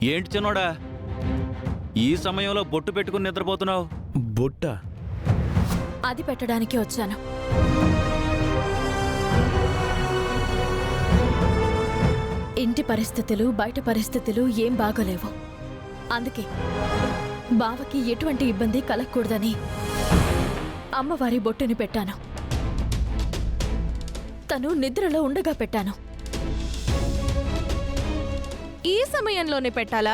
ఏంటి చిన్నోడా ఈ సమయంలో బొట్టు పెట్టుకుని నిద్రపోతున్నావు? బొట్ట? అది పెట్టడానికి వచ్చాను. ఇంటి పరిస్థితులు బయట పరిస్థితులు ఏం బాగోలేవు. అందుకే బావకి ఎటువంటి ఇబ్బంది కలగకూడదని అమ్మవారి బొట్టుని పెట్టాను. తను నిద్రలో ఉండగా పెట్టాను. ఈ సమయంలోనే పెట్టాలా?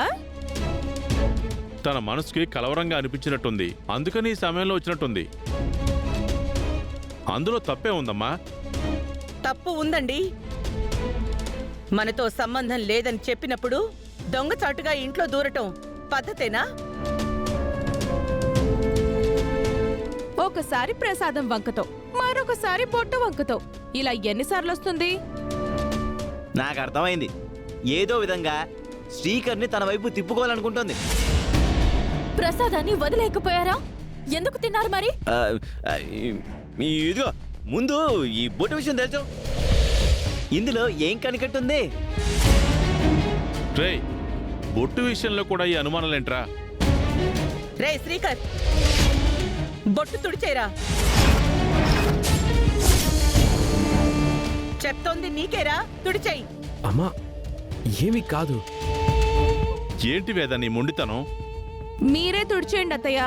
తన మనసుకి కలవరంగా అనిపించినట్టుంది, అందుకని ఈ సమయంలో వచ్చినట్టుంది. అందులో తప్పే ఉందమ్మా. తప్పు ఉందండి. మనతో సంబంధం లేదని చెప్పినప్పుడు దొంగచాటుగా ఇంట్లో దూరటం పద్ధతేనా? ఒకసారి ప్రసాదం వంకతో, మరొకసారి బొట్టు వంకతో, ఇలా ఎన్నిసార్లు వస్తుంది? నాకు అర్థమైంది. ఏదో విధంగా శ్రీకర్ని తన వైపు తిప్పుకోవాలనుకుంటుంది. ప్రసాదాన్ని వదిలేకపోయారా? ఎందుకు తిన్నారు మరి? ఇదిగో ముందు ఈ బొట్టు విషయం తెలుసు. ఇందులో ఏం కనికట్టుంది? రేయ్, బొట్టు విషయంలో కూడా ఈ అనుమానాలేంట్రా? రే శ్రీకర్, బొట్టు తుడిచేరా. చెప్తోంది నీకేరా, తుడిచేయి. అమ్మా, ఏమీ కాదు. ఏంటి వేద నీ మొండితనం? మీరే తుడిచేయండి అత్తయ్య.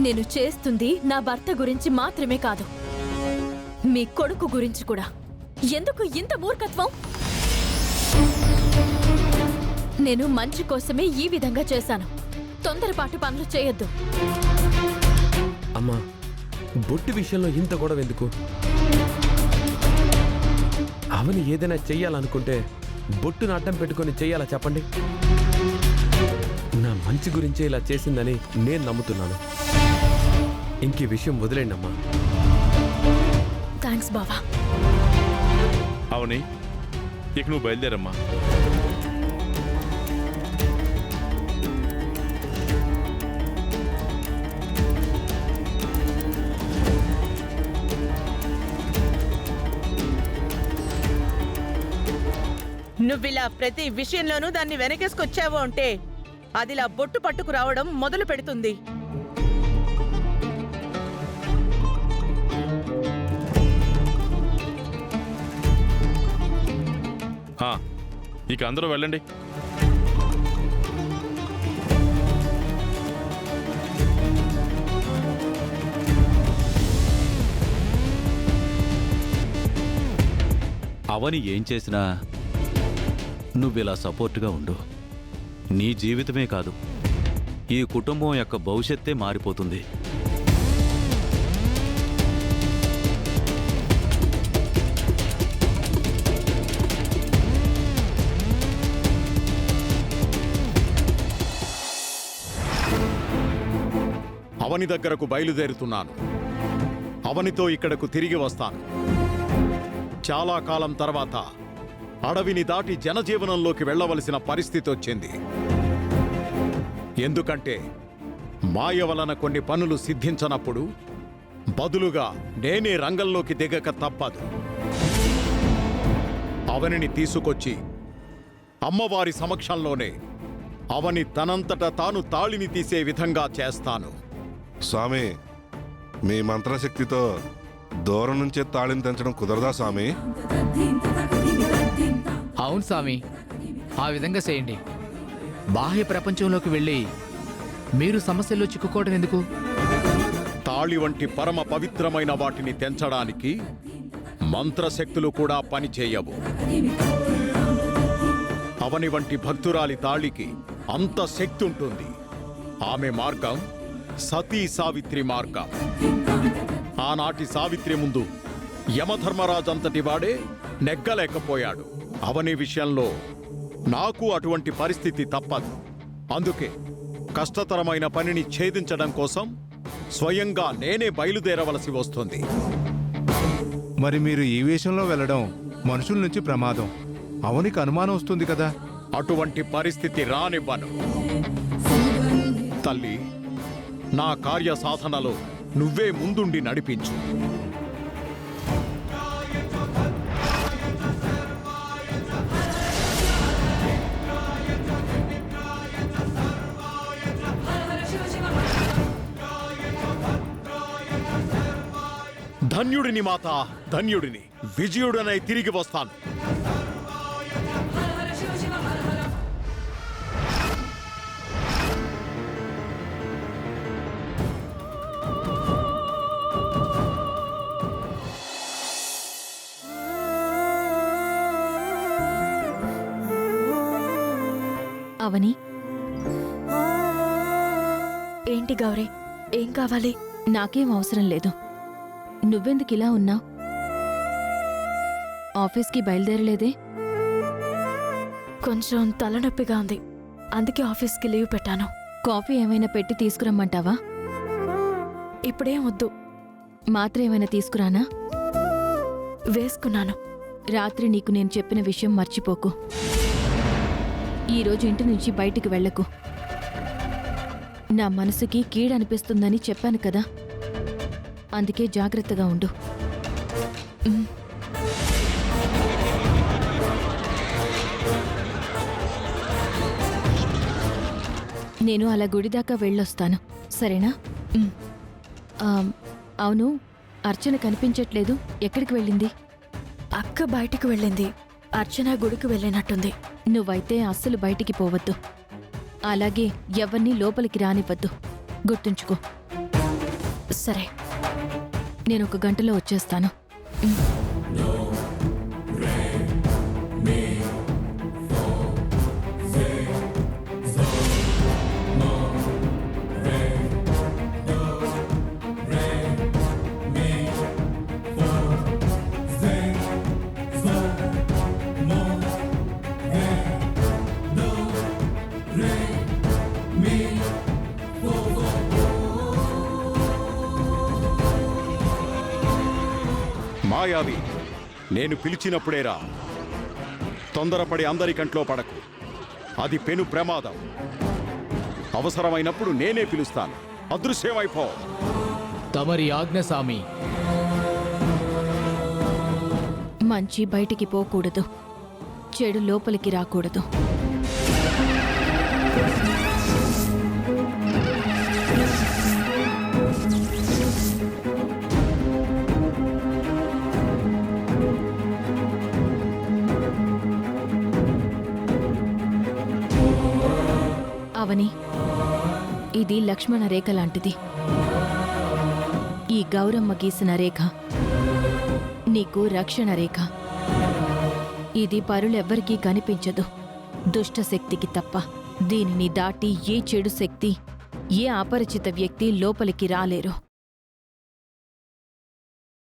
నేను చేస్తుంది నా భర్త గురించి మాత్రమే కాదు, మీ కొడుకు గురించి కూడా. ఎందుకు ఇంత మూర్ఖత్వం? నేను మంచి కోసమే ఈ విధంగా చేశాను. తొందరపాటు పనులు చేయొద్దు. అమ్మా, బొట్టు విషయంలో ఇంత గొడవ ఎందుకు? అవని ఏదైనా చెయ్యాలనుకుంటే బొట్టును అడ్డం పెట్టుకొని చెయ్యాలా చెప్పండి? నా మంచి గురించే ఇలా చేసిందని నేను నమ్ముతున్నాను. ఇంక ఈ విషయం వదిలేండి అమ్మా. థ్యాంక్స్ బావా. అవని, ఇక నువ్వు బయలుదేరమ్మా. నువ్విలా ప్రతి విషయంలోనూ దాన్ని వెనకేసుకొచ్చావో అంటే అదిలా బొట్టు పట్టుకు రావడం మొదలు పెడుతుంది. ఇక అందరూ వెళ్ళండి. అవని ఏం చేసినా నువ్విలా సపోర్టుగా ఉండు. నీ జీవితమే కాదు, ఈ కుటుంబం యొక్క భవిష్యత్తే మారిపోతుంది. అవని దగ్గరకు బయలుదేరుతున్నాను. అవనితో ఇక్కడకు తిరిగి వస్తాను. చాలా కాలం తర్వాత అడవిని దాటి జనజీవనంలోకి వెళ్లవలసిన పరిస్థితి వచ్చింది. ఎందుకంటే మాయ వలన కొన్ని పనులు సిద్ధించనప్పుడు బదులుగా నేనే రంగంలోకి దిగక తప్పదు. అవనిని తీసుకొచ్చి అమ్మవారి సమక్షంలోనే అవని తనంతట తాను తాళిని తీసే విధంగా చేస్తాను. స్వామి, మీ మంత్రశక్తితో దూరం నుంచే తాళిని తెంచడం కుదరదా స్వామి? అవును స్వామి, ఆ విధంగా చేయండి. బాహ్య ప్రపంచంలోకి వెళ్ళి మీరు సమస్యల్లో చిక్కుకోవడం ఎందుకు? తాళి వంటి పరమ పవిత్రమైన వాటిని తెంచడానికి మంత్రశక్తులు కూడా పనిచేయవు. అవని వంటి భక్తురాలి తాళికి అంత శక్తి ఉంటుంది. ఆమె మార్గం సతీ సావిత్రి మార్గం. ఆనాటి సావిత్రి ముందు యమధర్మరాజంతటి వాడే నెగ్గలేకపోయాడు. అవని విషయంలో నాకు అటువంటి పరిస్థితి తప్పదు. అందుకే కష్టతరమైన పనిని ఛేదించడం కోసం స్వయంగా నేనే బయలుదేరవలసి వస్తుంది. మరి మీరు ఈ విషయంలో వెళ్ళడం మనుషుల నుంచి ప్రమాదం. అవనికి అనుమానం వస్తుంది కదా. అటువంటి పరిస్థితి రానివ్వను. తల్లి, నా కార్య సాధనలో నువ్వే ముందుండి నడిపించు. ధన్యుడిని మాత, ధన్యుడిని. విజయుడనై తిరిగి వస్తాను. అవని, ఏంటి గౌరీ, ఏం కావాలి? నాకేం అవసరం లేదు. నువ్వెందుకు ఇలా ఉన్నావు? ఆఫీస్కి బయలుదేరలేదే? కొంచెం తలనొప్పిగా ఉంది, అందుకే ఆఫీస్కి లీవ్ పెట్టాను. కాఫీ ఏమైనా పెట్టి తీసుకురమ్మంటావా? ఇప్పుడేం వద్దు. మాత్ర ఏమైనా తీసుకురానా? వేసుకున్నాను. రాత్రి నీకు నేను చెప్పిన విషయం మర్చిపోకు. ఈరోజు ఇంటి నుంచి బయటికి వెళ్లకు. నా మనసుకి కీడనిపిస్తుందని చెప్పాను కదా, అందుకే జాగ్రత్తగా ఉండు. నేను అలా గుడిదాకా వెళ్ళొస్తాను, సరేనా? అవును, అర్చన కనిపించట్లేదు. ఎక్కడికి వెళ్ళింది? అక్క బయటికి వెళ్ళింది. అర్చన గుడికి వెళ్ళినట్టుంది. నువ్వైతే అస్సలు బయటికి పోవద్దు. అలాగే ఎవరినీ లోపలికి రానివ్వద్దు, గుర్తుంచుకో. సరే, నేను 1 గంటలో వచ్చేస్తాను. మాయావి, నేను పిలిచినప్పుడేరా. తొందరపడి అందరి కంట్లో పడకు, అది పెను ప్రమాదం. అవసరమైనప్పుడు నేనే పిలుస్తాను. అదృశ్యమైపో. తమరి ఆజ్ఞ స్వామి. మంచి బయటికి పోకూడదు, చెడు లోపలికి రాకూడదు. అవని, ఇది లక్ష్మణ రేఖ లాంటిది. ఈ గౌరమ్మ గీసిన రేఖ నీకు రక్షణ రేఖ. ఇది పరులెవ్వరికీ కనిపించదు, దుష్టశక్తికి తప్ప. దీనిని దాటి ఏ చెడు శక్తి, ఏ అపరిచిత వ్యక్తి లోపలికి రాలేరు.